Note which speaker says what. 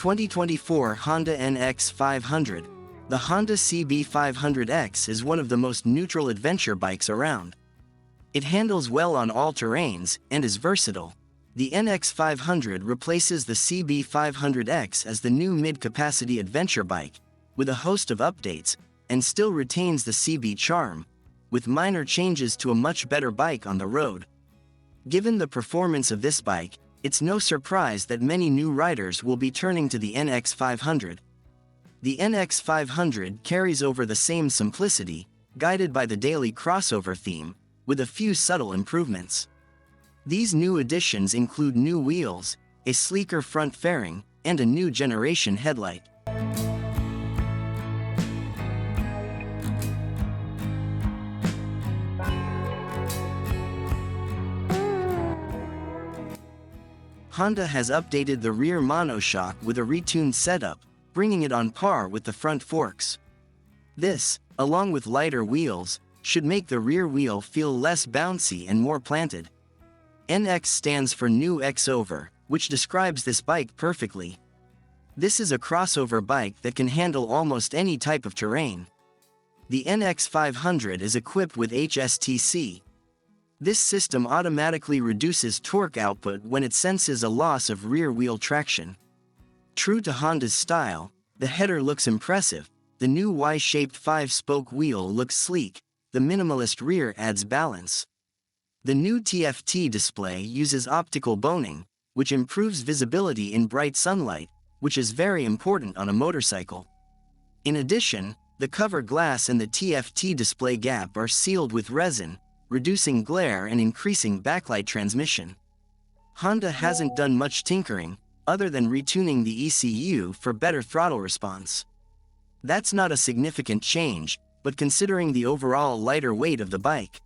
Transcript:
Speaker 1: 2024 Honda NX500. The Honda CB500X is one of the most neutral adventure bikes around. It handles well on all terrains and is versatile. The NX500 replaces the CB500X as the new mid-capacity adventure bike, with a host of updates, and still retains the CB charm, with minor changes to a much better bike on the road. Given the performance of this bike, it's no surprise that many new riders will be turning to the NX500. The NX500 carries over the same simplicity, guided by the daily crossover theme, with a few subtle improvements. These new additions include new wheels, a sleeker front fairing, and a new generation headlight. Honda has updated the rear monoshock with a retuned setup, bringing it on par with the front forks. This, along with lighter wheels, should make the rear wheel feel less bouncy and more planted. NX stands for New X Over, which describes this bike perfectly. This is a crossover bike that can handle almost any type of terrain. The NX500 is equipped with HSTC. This system automatically reduces torque output when it senses a loss of rear wheel traction. True to Honda's style, the header looks impressive, the new Y-shaped 5-spoke wheel looks sleek, the minimalist rear adds balance. The new TFT display uses optical boning, which improves visibility in bright sunlight, which is very important on a motorcycle. In addition, the cover glass and the TFT display gap are sealed with resin, reducing glare and increasing backlight transmission. Honda hasn't done much tinkering, other than retuning the ECU for better throttle response. That's not a significant change, but considering the overall lighter weight of the bike,